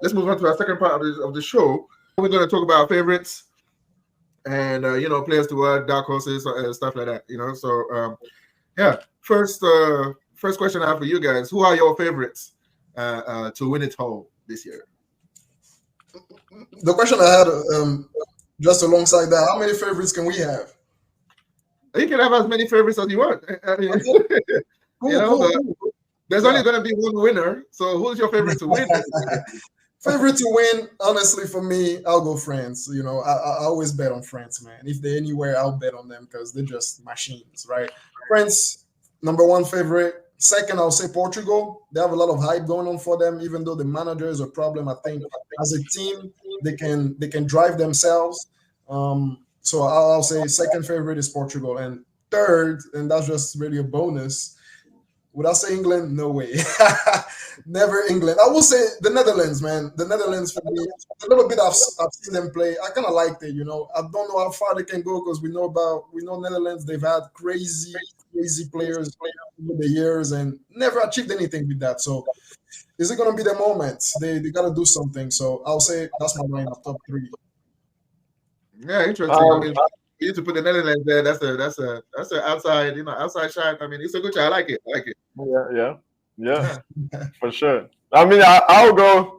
let's move on to our second part of the show. We're going to talk about our favorites and players to watch, dark horses, stuff like that. Yeah. First question I have for you guys: who are your favorites to win it all this year? The question I had just alongside that, how many favorites can we have? You can have as many favorites as you want. I mean, Cool. there's only going to be one winner. So who's your favorite to win? Favorite to win, honestly, for me, I'll go France. I always bet on France, man. If they're anywhere, I'll bet on them because they're just machines, right? France, number one favorite. Second, I'll say Portugal. They have a lot of hype going on for them, even though the manager is a problem. I think as a team, they can drive themselves. So I'll say second favorite is Portugal, and third, and that's just really a bonus. Would I say England? No way. Never England. I will say the Netherlands, man. The Netherlands for me, a little bit I've seen them play. I kind of liked it, I don't know how far they can go because we know Netherlands. They've had crazy players over the years and never achieved anything with that. So is it going to be the moment? They got to do something. So I'll say that's my lineup, top three. Yeah, interesting. I mean, you need to put the Netherlands there. That's a outside shot. I mean, it's a good shot. I like it. Yeah, for sure. I mean, I'll go.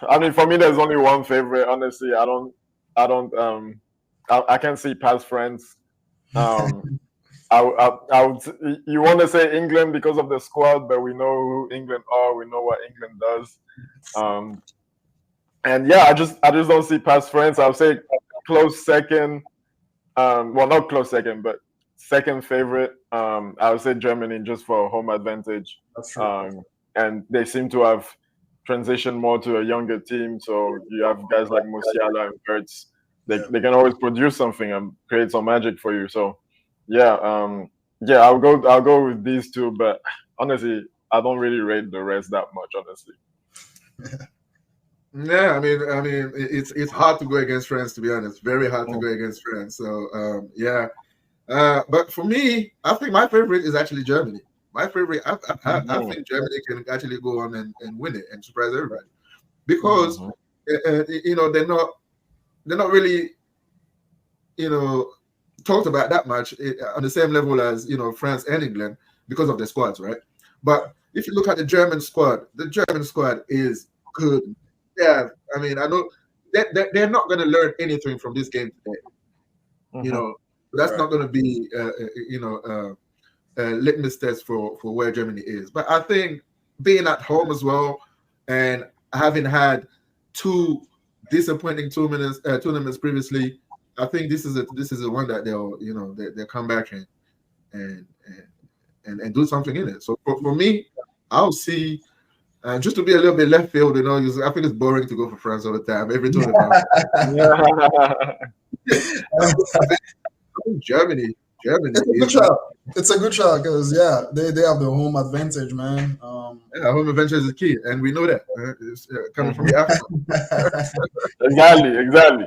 I mean, for me, there's only one favorite. Honestly, I can't see past France. I would. You want to say England because of the squad, but we know who England are. We know what England does. And yeah, I just don't see past France. I'll say close second. Well, not close second, but second favorite. I would say Germany just for home advantage. That's true. And they seem to have transitioned more to a younger team. So you have guys like Musiala and Wirtz. They can always produce something and create some magic for you. So yeah, I'll go with these two. But honestly, I don't really rate the rest that much. Honestly. Yeah, I mean, it's hard to go against France, to be honest. Very hard to go against France. So yeah, but for me, I think my favorite is actually Germany. My favorite, I think Germany can actually go on and win it and surprise everybody because they're not really talked about that much on the same level as France and England because of their squads, right? But if you look at the German squad is good. Yeah, I mean, I know they're not going to learn anything from this game today. That's not going to be litmus test for where Germany is. But I think being at home as well and having had two disappointing tournaments previously, I think this is the one that they'll come back and do something in it. So for me, I'll see. Just to be a little bit left field, I think it's boring to go for France all the time. Every tournament. Germany. It's a good shot because they have the home advantage, man. Home advantage is key, and we know that it's coming from the Africa. Exactly.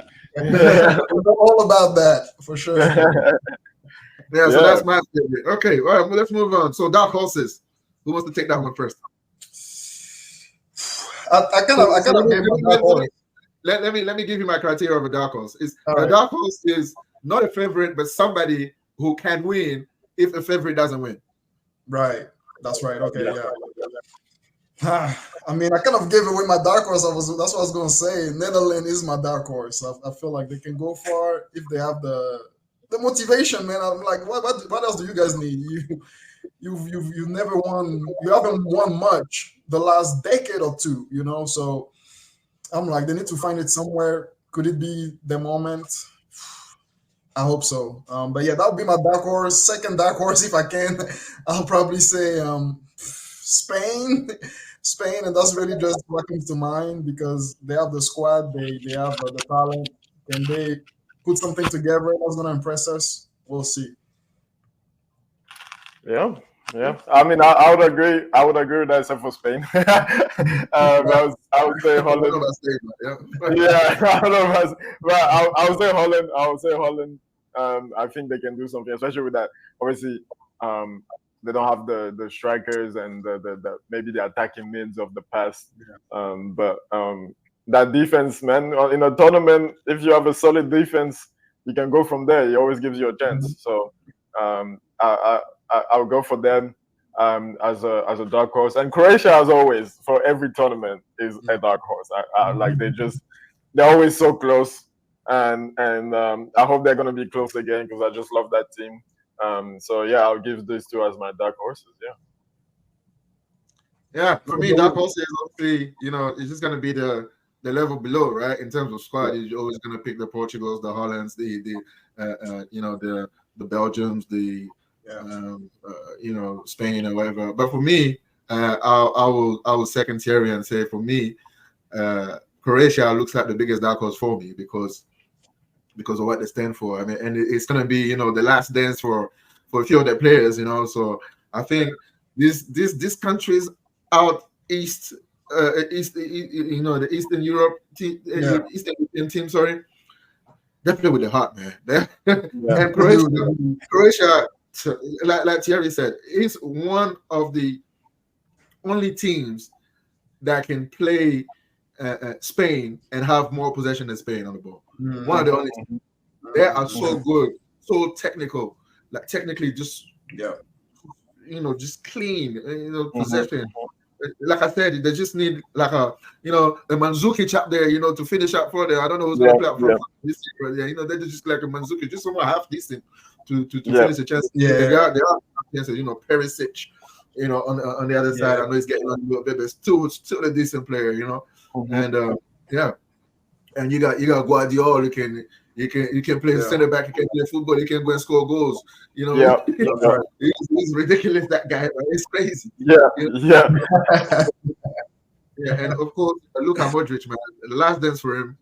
All about that for sure. Yeah, so that's my favorite. Okay, all right, well, let's move on. So dark horses. Who wants to take that one first? I kind of gave my dark horse. Let me give you my criteria of a dark horse. A dark horse is not a favorite, but somebody who can win if a favorite doesn't win. Right. That's right. Okay. Yeah. I mean, I kind of gave away my dark horse. That's what I was going to say. Netherlands is my dark horse. I feel like they can go far if they have the motivation, man. I'm like, what else do you guys need? You've never won. You haven't won much the last decade or two, So I'm like, they need to find it somewhere. Could it be the moment? I hope so. But yeah, that would be my dark horse. Second dark horse, if I can, I'll probably say Spain, and that's really just what comes to mind because they have the squad, they have the talent. Can they put something together that's going to impress us? We'll see. Yeah. I mean, I would agree. I would agree with that except for Spain. I would say Holland. I don't know. But I would say Holland. I think they can do something, especially with that. Obviously, they don't have the strikers and the maybe the attacking mids of the past. But that defense, man, in a tournament, if you have a solid defense, you can go from there. It always gives you a chance. So I'll go for them as a dark horse. And Croatia, as always, for every tournament, is a dark horse. Like they're always so close, and I hope they're gonna be close again because I just love that team. So yeah, I'll give these two as my dark horses. Yeah, for me, dark horses obviously, it's just gonna be the level below, right? In terms of squad, you're always gonna pick the Portugals, the Hollands, the Belgiums, the Spain or whatever. But for me, I will second Thierry and say for me, Croatia looks like the biggest dark horse for me because of what they stand for. I mean, and it's gonna be the last dance for a few of their players. So I think these countries out east, the Eastern Europe team, Eastern European team, sorry, they play with the heart, man. And Croatia, like Thierry said, is one of the only teams that can play Spain and have more possession than Spain on the ball. One of the only teams. They are so good, so technical, like technically just just clean, possession. Like I said, they just need like a Mandzukic up there, to finish up for them. I don't know who's going to play up front this year, but they're just like a Mandzukic, just someone half decent to finish the chance. Yeah, they are chances, Perisic, on the other side. I know he's getting on a little bit, but still a decent player, and and you got Guardiola, you can play center back, you can play football, you can go and score goals. He's ridiculous, that guy, man. It's crazy. Yeah. And of course, Luka Modric, man, the last dance for him.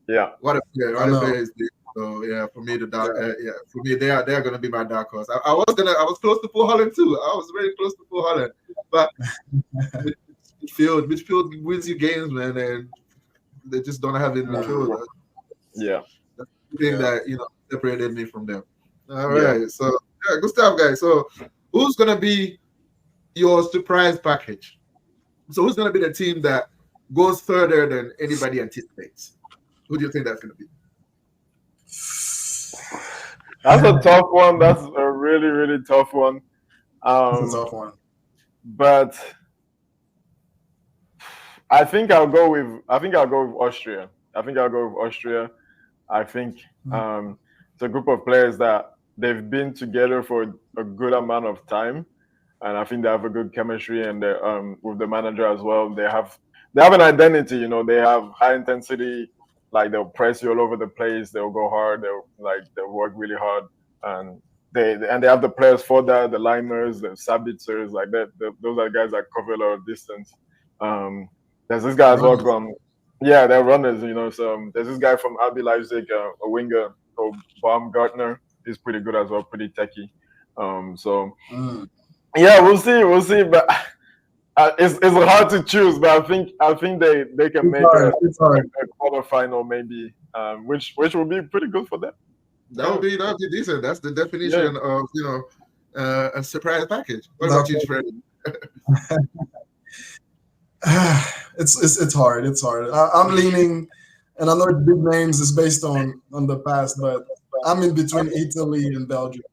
Yeah. What a player is this. So yeah, for me for me they are gonna be my dark horse. I was close to Paul Holland too. I was very close to Paul Holland, but midfield wins you games, man, and they just don't have it in midfield. Yeah. That's the thing that separated me from them. All right, so good stuff, guys. So who's gonna be your surprise package? So who's gonna be the team that goes further than anybody anticipates? Who do you think that's gonna be? That's a tough one. That's a really, really tough one. That's a tough one. But I think I'll go with Austria. I think it's a group of players that they've been together for a good amount of time, and I think they have a good chemistry, and with the manager as well. They have an identity. They have high intensity. Like they'll press you all over the place. They'll go hard. They'll work really hard, and they have the players for that. The liners, the Sabitzers, like that. Those are guys that cover a lot of distance. There's this guy as well from they're runners. So there's this guy from RB Leipzig, a winger called Baumgartner. He's pretty good as well, pretty techy. We'll see, but. It's hard to choose, but I think they can make a quarterfinal maybe, which will be pretty good for them. That would be decent. That's the definition of a surprise package. What about you, Freddie? It's hard. I'm leaning, and I know big names is based on the past, but I'm in between Italy and Belgium.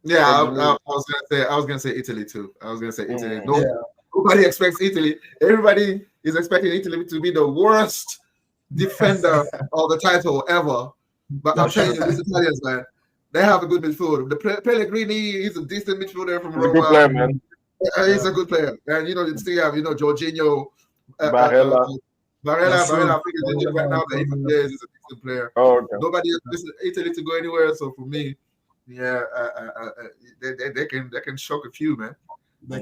Yeah, I was gonna say Italy too. I was gonna say Italy. Nobody expects Italy. Everybody is expecting Italy to be the worst defender of the title ever. But I'm telling you, these Italians, man, they have a good midfield. The Pellegrini is a decent midfielder from Roma. Good player, man. He's a good player, and you still have Jorginho, Barella. I think he's injured right now, but even there, he's a decent player. Oh, okay. Nobody expects Italy to go anywhere. So for me. Yeah, they can shock a few, man. They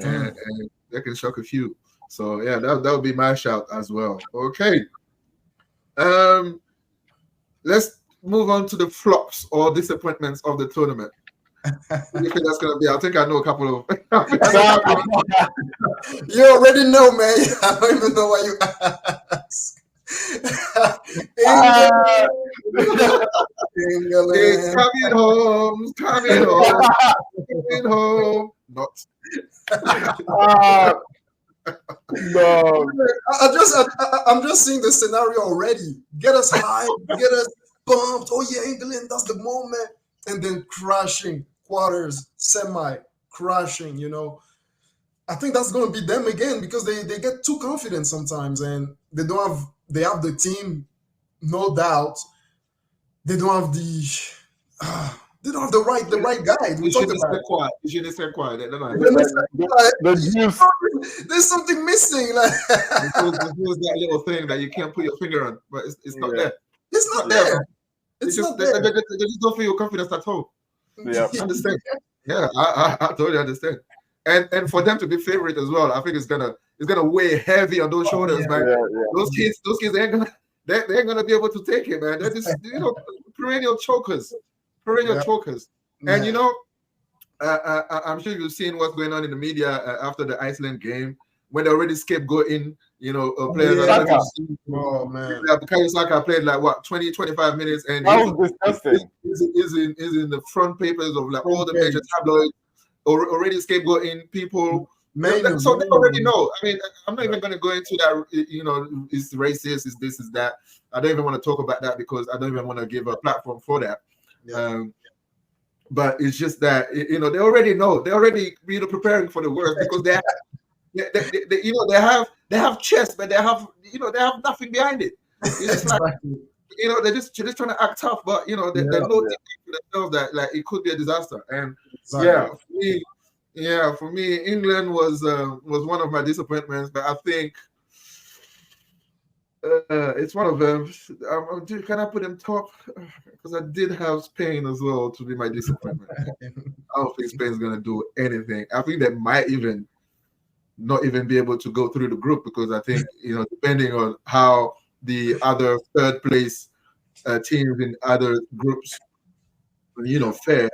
can shock a few. So yeah, that would be my shout as well. Okay. Let's move on to the flops or disappointments of the tournament. What do you think that's gonna be? I think I know a couple of. You already know, man. I don't even know why you ask. Ah, England. It's coming home, coming home, coming home. Not. ah, no. I'm just seeing the scenario already. Get us high, get us pumped. Oh yeah, England, that's the moment, and then crashing quarters, semi crashing. I think that's going to be them again because they get too confident sometimes, and they have the team, no doubt. They don't have they don't have the right guy. We You talked shouldn't about say it. quiet. You shouldn't say quiet. They don't know. The juice. There's something missing. Like There's that little thing that you can't put your finger on, but it's not Yeah. there. it's not there, there. man. It's just, not they, there. they just don't feel confidence at all. Yeah. I understand. Yeah, I totally understand. And for them to be favorite as well, I think it's gonna weigh heavy on those shoulders, yeah. man. Yeah, Those kids they ain't gonna be able to take it, man. They're just perennial chokers, Yeah. chokers. And I'm sure you've seen what's going on in the media after the Iceland game when they already scapegoating, players. Yeah. I don't know if you've seen, Oh man. Bukayo Saka played like what 20-25 minutes, and that was disgusting. is in the front papers of like all the major tabloids, already scapegoating people. Man, So they already know. I mean, I'm not even going to go into that. It's racist, is this, is that. I don't even want to talk about that because I don't even want to give a platform for that. Yeah. But it's just that they already know. They're already preparing for the worst because they have chest, but they have nothing behind it. It's just like they're just trying to act tough, but they know deep to themselves that like it could be a disaster. And for me, England was one of my disappointments, but I think it's one of them. Can I put them top? Because I did have Spain as well to be my disappointment. I don't think Spain's gonna do anything. I think they might not even be able to go through the group because I think depending on how the other third place teams in other groups fare.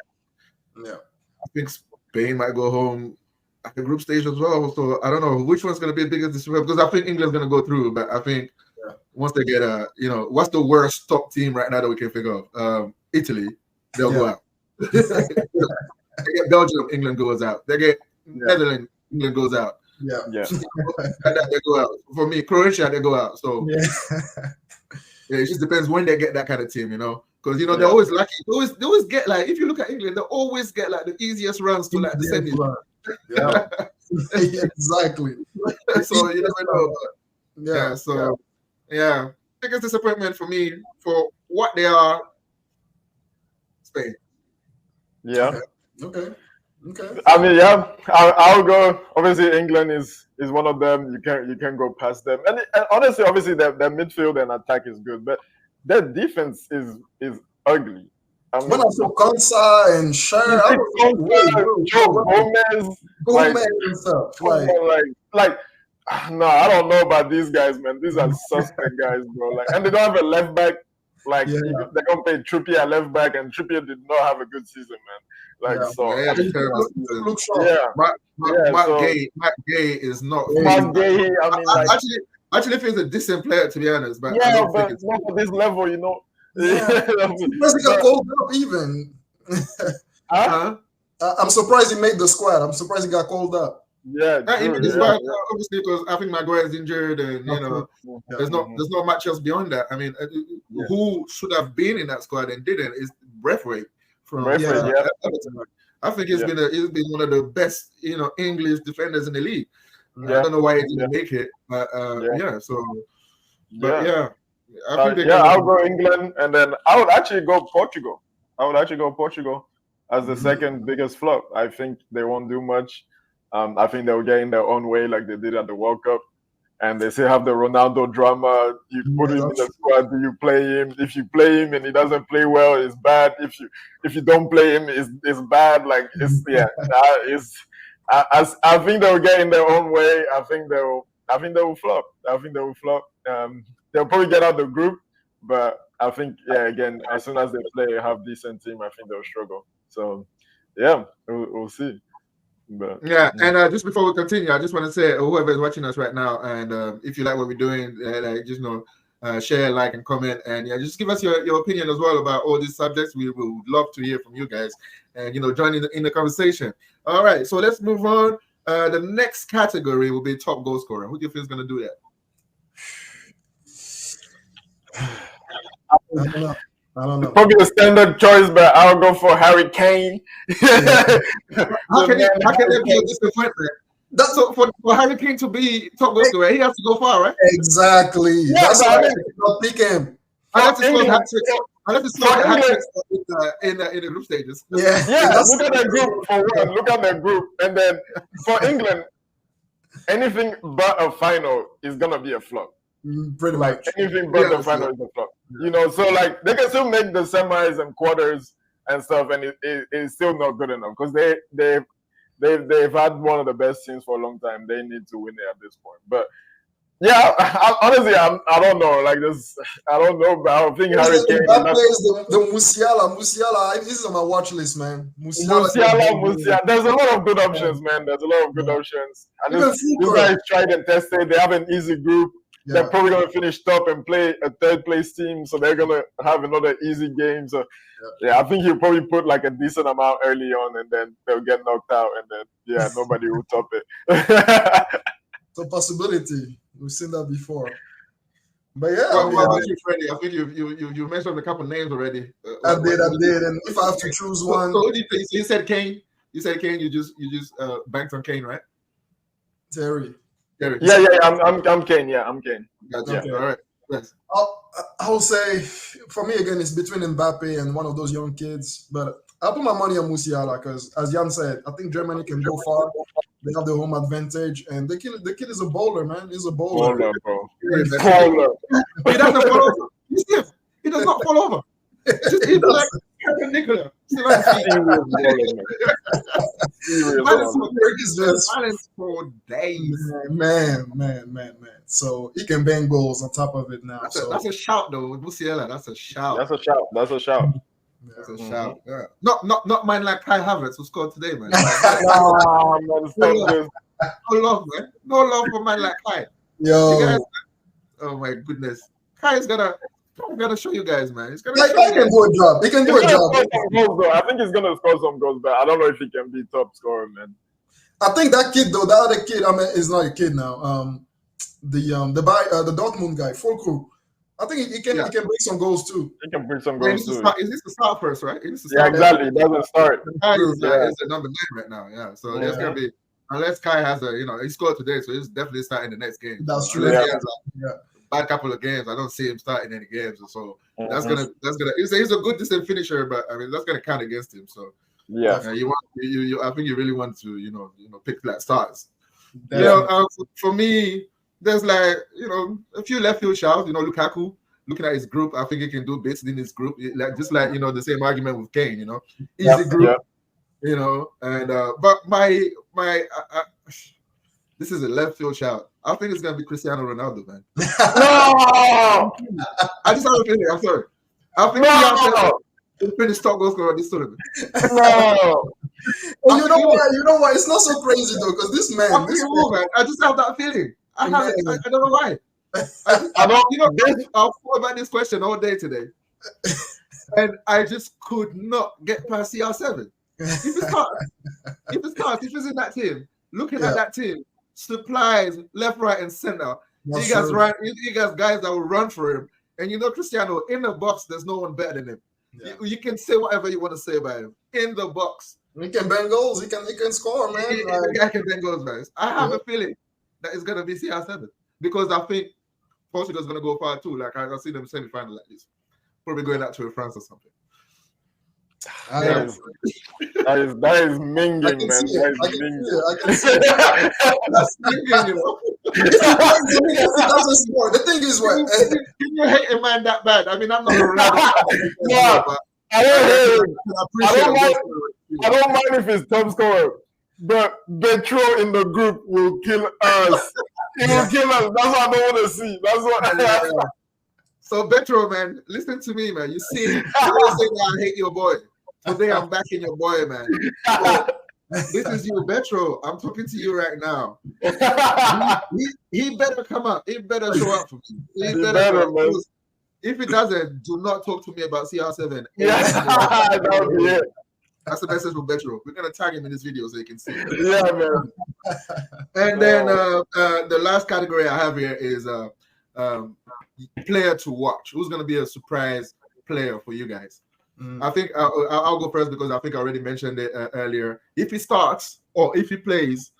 Yeah. I think Spain might go home at the group stage as well. So I don't know which one's going to be the biggest disappointment because I think England's going to go through, but I think once they get what's the worst top team right now that we can figure of? Italy, they'll go out. They get Belgium, England goes out. They get Netherlands, England goes out. Yeah. They go out. For me, Croatia, they go out. So it just depends when they get that kind of team, because they're always lucky. They always get like, if you look at England, they always get like the easiest runs to like the semi. Yeah, exactly. So you never know. Biggest disappointment for me for what they are, Spain. Yeah. Okay. I mean, I'll go. Obviously, England is one of them. You can't go past them. And honestly, obviously, their midfield and attack is good, but their defense is ugly. I mean, when I saw Konsa and Cher, Gomez and stuff. Like, no, I don't know about these guys, man. These are suspect guys, bro. Like, and they don't have a left back. Like, they're gonna play Trippier at left back, and Trippier did not have a good season, man. Like, Mark Gay is not. Mark Gay, I mean, actually feels a decent player, to be honest. But but it's not at this level, Surprised he got called up even. I'm surprised he made the squad. I'm surprised he got called up. Obviously, because I think Maguire is injured, and there's not much else beyond that. I mean, who should have been in that squad and didn't is Braithwaite from Everton. I think he's been one of the best English defenders in the league. I don't know why he didn't make it, but I think I'll go England, and then I would actually go Portugal. As the second biggest flop. I think they won't do much. I think they'll get in their own way like they did at the World Cup. And they still have the Ronaldo drama. You put him in the squad, do you play him? If you play him and he doesn't play well, it's bad. If you don't play him, it's bad. Like I think they'll get in their own way. I think they will flop. They'll probably get out the group, but I think again, as soon as they play a half decent team, I think they'll struggle. So we'll see. But, and just before we continue, I just want to say, whoever is watching us right now, and if you like what we're doing, just know share, like, and comment, and yeah, just give us your opinion as well about all these subjects. We would love to hear from you guys, and join in the conversation. All right, so let's move on. The next category will be top goal scorer. Who do you think is going to do that? I don't know. Probably a standard choice, but I'll go for Harry Kane. How can there be a disappointment? So for Harry Kane to be top goal scorer, he has to go far, right? Exactly. Yeah, That's why I did mean, not pick him. Unless it's not hat-tricks in the group stages. Yeah. Look at the group for one. Look at the group, and then for England, anything but a final is gonna be a flop. Pretty much. Anything but the final is a flop. So like they can still make the semis and quarters and stuff, and it's still not good enough because they've had one of the best teams for a long time. They need to win it at this point. But yeah, honestly, I don't know. Like this, I don't know. But I think Harry Kane. That plays the Musiala. This is on my watch list, man. Musiala. There's a lot of good options, man. There's a lot of good options. And these guys tried and tested. They have an easy group. Yeah. They're probably going to finish top and play a third place team, so they're going to have another easy game. So, I think he'll probably put like a decent amount early on, and then they'll get knocked out, and then nobody will top it. It's a possibility. We've seen that before. But yeah, Freddie, I think you mentioned a couple names already. I did, and if I have to choose one, so you said Kane. You said Kane. You just banked on Kane, right? Terry. Yeah. I'm Kane. Yeah, I'm Kane. Gotcha. Okay. All right. Yes. I'll say for me again, it's between Mbappe and one of those young kids. But I'll put my money on Musiala because, as Jan said, I think Germany can go far. They have the home advantage, and the kid is a bowler, man. He's a bowler. Bowler, bro. Bowler. He doesn't fall over. He does not fall over. He's like perpendicular. Silence for days. Man. So he can bang goals on top of it now. That's a shout, though. With Musiala, that's a shout. That's a shout. That's a shout. Yeah. Not mine like Kai Havertz who scored today, man. No love, man. No love for man like Kai. Yo. Oh my goodness. Kai is gonna show you guys, man. He's gonna Kai can do a job. He can do a job. I think he's gonna score some goals, but I don't know if he can be top scorer, man. I think that kid though, the other kid, is not a kid now. The Dortmund guy, Fulkrug. I think he can bring some goals too. He can bring some goals too. Is this the start first, right? Exactly. He doesn't start. Kai is the number 9 right now. Yeah. So there's gonna be, unless Kai has he scored today, so he's definitely starting the next game. That's true. Bad couple of games. I don't see him starting any games, so that's gonna. He's a good decent finisher, but I mean that's gonna count against him. So I think you really want to pick flat starts. For me, there's like a few left field shouts. Lukaku. Looking at his group, I think he can do bits in his group. Just like the same argument with Kane. Easy group. And but my this is a left field shout. I think it's gonna be Cristiano Ronaldo, man. No! I just have a feeling. I'm sorry. I think he'll finish top goal scorer this tournament. No. You know why? It's not so crazy though, because this man. I just have that feeling. I don't know why. I've thought about this question all day today, and I just could not get past CR7. If it's in that team, looking at that team, supplies left, right, and center. He got guys that will run for him, and Cristiano in the box. There's no one better than him. Yeah. You can say whatever you want to say about him in the box. He can bang goals. He can score, man. He can bang goals, man. I have a feeling that it's gonna be CR7 because I think Portugal's gonna go far too. Like I see them semi-final like this, probably going out to France or something. That is minging, man. I can see it. That's minging, The thing is, what? Can you hate a man that bad? I mean, I'm not around. I don't mind if it's top scorer, but Betro in the group will kill us. He will kill us. That's what I don't want to see. That's what. So Betro, man, listen to me, man. You see, I don't say that I hate your boy. Today I'm backing your boy, man. So, This is you, Betro. I'm talking to you right now. He better come up. He better show up for me. He better show up. man. If he doesn't, do not talk to me about CR7. Yeah, that would be it. That's the message from Betro. We're gonna tag him in this video so you can see it. Yeah, man. And then the last category I have here is player to watch. Who's gonna be a surprise player for you guys? I think I'll go first because I think I already mentioned it earlier. If he starts or if he plays,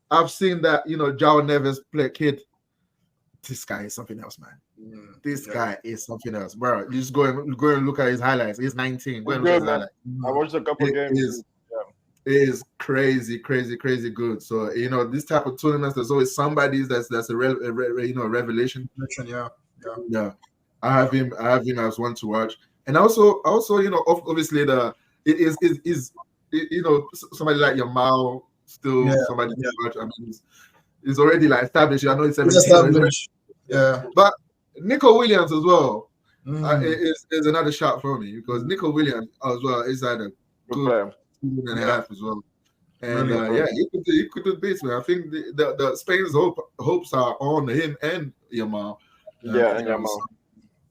I've seen that João Neves play kid. This guy is something else, man. This guy is something else, bro. You just go and look at his highlights. He's 19. Go and look at his highlights. I watched a couple games. It is crazy good. So this type of tournaments, there's always somebody that's a revelation. Yeah. I have him as one to watch, and also obviously it is somebody like Yamal still somebody to watch. I mean, he's already like established. I know it's 17. Yeah, but Nico Williams as well is another shot for me because Nico Williams as well is at a good season and a half as well. And he could do this, man. I think the Spain's hopes are on him and Yamal. And Yamal.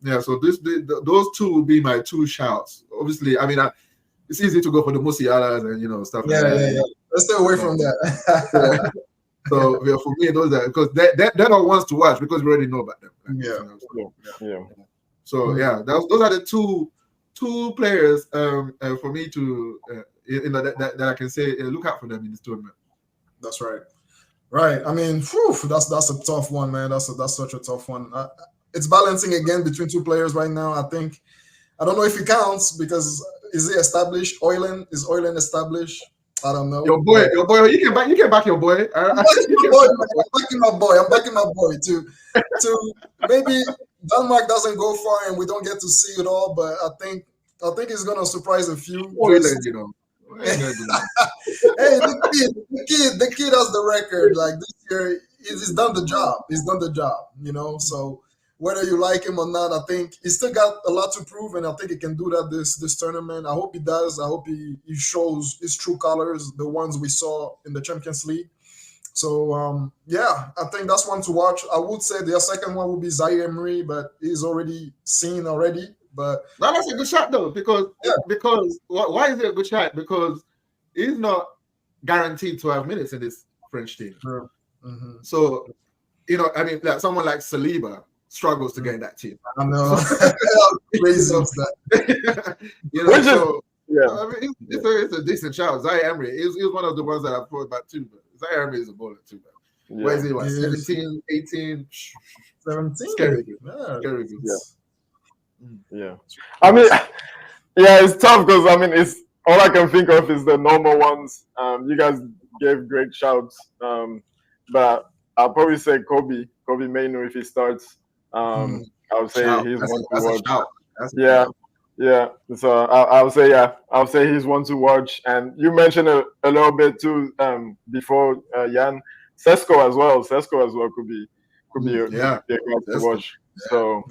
Yeah, so those two would be my two shouts. Obviously, I mean, it's easy to go for the Musialas and stuff like that. Yeah. Let's stay away from that. So for me, those are because they're not ones to watch because we already know about them. So those are the two players for me to that I can say look out for them in this tournament. That's right. Right. I mean, that's a tough one, man. That's such a tough one. It's balancing again between two players right now. I don't know if it counts because is he established? Is Oyland established? I don't know. Your boy, you can back your boy. I'm backing my boy too. Maybe Denmark doesn't go far and we don't get to see it all, but I think it's gonna surprise a few. Hey, the kid has the record. Like this year, he's done the job. So whether you like him or not, I think he's still got a lot to prove, and I think he can do that this tournament. I hope he does. I hope he shows his true colors, the ones we saw in the Champions League. So, I think that's one to watch. I would say the second one would be Zaire Emery, but he's already seen already. But that's a good shot, though, because why is it a good shot? Because he's not guaranteed to have minutes in this French team. Sure. Mm-hmm. So, I mean, like someone like Saliba struggles to get in that team. I know. Crazy that. I mean, it's a decent shout. Zaire Emery is one of the ones that I thought about too. But Zaire Emery is a baller too. Man. Where is he? What, 17, 18? 17. Scary good. Scary good. Yeah. I mean, it's tough because I mean, it's all I can think of is the normal ones. You guys gave great shouts, but I'll probably say Kobe Mainoo if he starts. I would say he's one to watch. Yeah. So I'll say he's one to watch. And you mentioned a little bit too before Jan, Sesko as well. Could be a guy to watch. So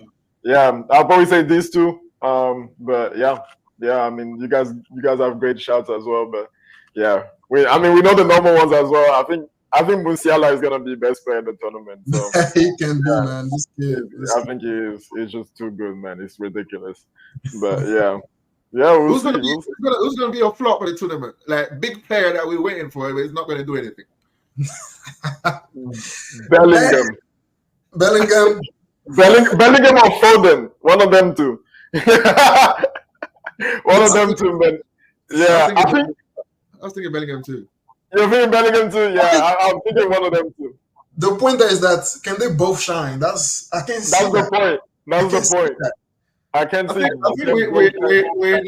I'll probably say these two. But I mean you guys have great shouts as well. But we know the normal ones as well. I think Musiala is gonna be best player in the tournament. So he can be, man. This kid. I think he is. He's just too good, man. It's ridiculous. But who's gonna be a flop for the tournament? Like big player that we're waiting for, but he's not gonna do anything. Bellingham or Foden. One of them two. One of them two, man. Yeah, I was thinking Bellingham too. You're thinking Bellingham too? Yeah, I'm thinking one of them too. The point there is that can they both shine? That's the point. That's the point. I can't see. I think we're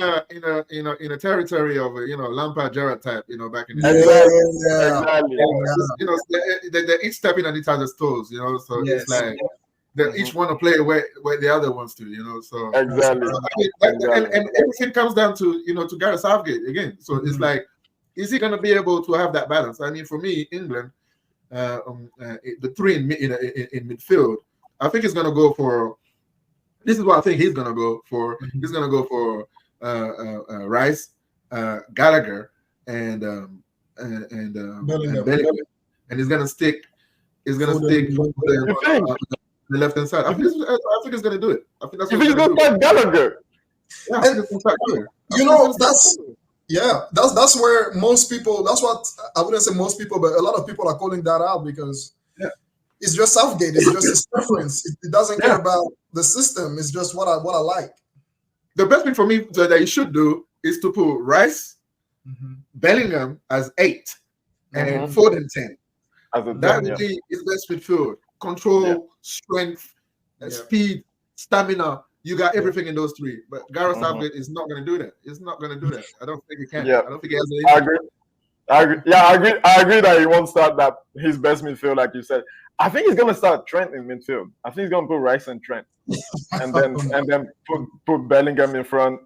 in a territory of Lampard, Gerrard type. Back in the day. Exactly. They're each stepping on each other's toes. So it's like they each want to play where the other wants to. So exactly. And everything comes down to to Gareth Southgate again. So it's like, is he going to be able to have that balance? I mean, for me, England, the three in midfield, I think he's going to go for. This is what I think he's going to go for. He's going to go for Rice, Gallagher, and Bellingham. And he's gonna stick. He's gonna Foden. stick You think? on the left hand side. I think he's gonna do it. I think that's You what think he's he's gonna gonna do. start Gallagher? Yeah, I think he's gonna start Gallagher. You know, that's where most people. That's what I wouldn't say most people, but a lot of people are calling that out because it's just Southgate. It's just his preference. It doesn't care about the system. It's just what I like. The best thing for me that he should do is to put Rice, Bellingham as 8, and Foden 10. That would be his best midfield. Control, strength, speed, stamina. You got everything in those 3. But Gareth Southgate is not going to do that. He's not going to do that. I don't think he can. Yeah. I don't think he has the. I agree. Yeah, I agree that he won't start that his best midfield, like you said. I think he's gonna start Trent in midfield. I think he's gonna put Rice and Trent, and then put Bellingham in front.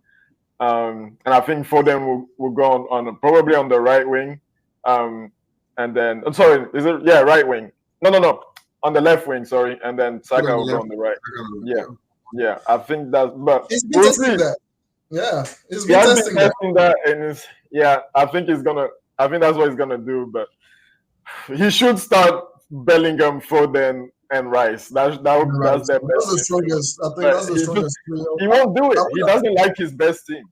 And I think Foden will go on probably on the right wing. And then I'm sorry, is it right wing? No, on the left wing. Sorry, and then Saka will go on the right. Yeah. I think that's. But he's been testing that. Yeah, he's been testing that, and I think he's gonna. I think that's what he's gonna do. But he should start Bellingham, Foden, and Rice. That's their best. That's the strongest. I think that's the strongest. He won't do it. He doesn't like his best team.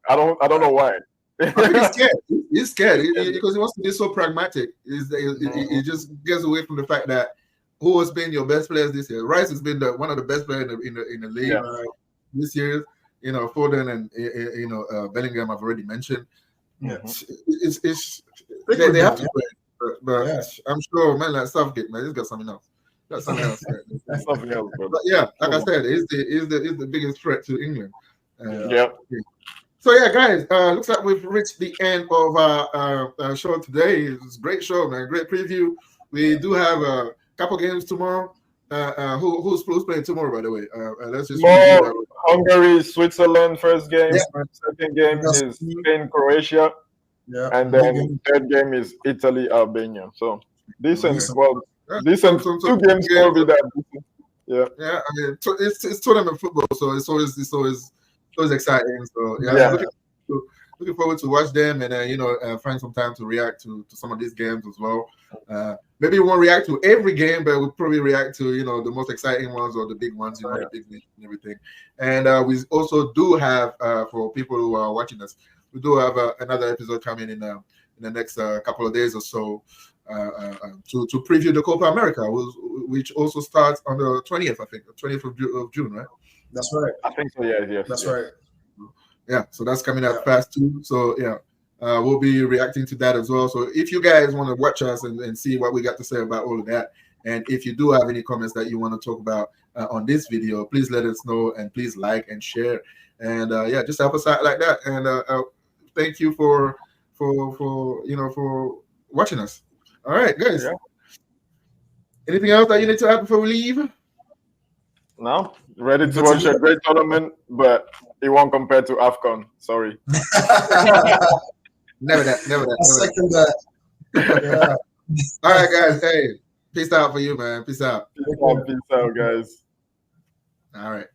I don't know why. I think he's scared. He's scared because he wants to be so pragmatic. He just gets away from the fact that who has been your best players this year. Rice has been one of the best players in the league this year. Foden and Bellingham I've already mentioned. Yeah, they have to play, but I'm sure man like Southgate, man, he's got something else. Something else, but yeah, like I said, is the biggest threat to England. So guys, looks like we've reached the end of our show today. It's a great show, man. Great preview. We do have a couple games tomorrow. Who's playing tomorrow, by the way? Let's just Hungary, Switzerland, first game. Second game is Spain, Croatia. And then third game is Italy, Albania. So decent. Decent. 2 games will be that. Yeah. I mean, it's tournament football, so it's always exciting. So looking forward to watch them and find some time to react to some of these games as well. Maybe we won't react to every game, but we'll probably react to the most exciting ones or the big ones, the big nations and everything. And we also do have for people who are watching us, we do have another episode coming in the next couple of days or so to preview the Copa America, which also starts on the 20th, I think, the 20th of June, right? That's right. I think so. Yeah. That's right. Yeah, so that's coming up fast too. So we'll be reacting to that as well. So if you guys want to watch us and see what we got to say about all of that, and if you do have any comments that you want to talk about on this video, please let us know and please like and share. And just help us out like that. And thank you for watching us. All right, guys. Anything else that you need to add before we leave? No, ready to watch a great tournament, but it won't compare to AFCON. Sorry. Never that. Second that. All right, guys. Hey, peace out for you, man. Peace out. Peace out, guys. All right.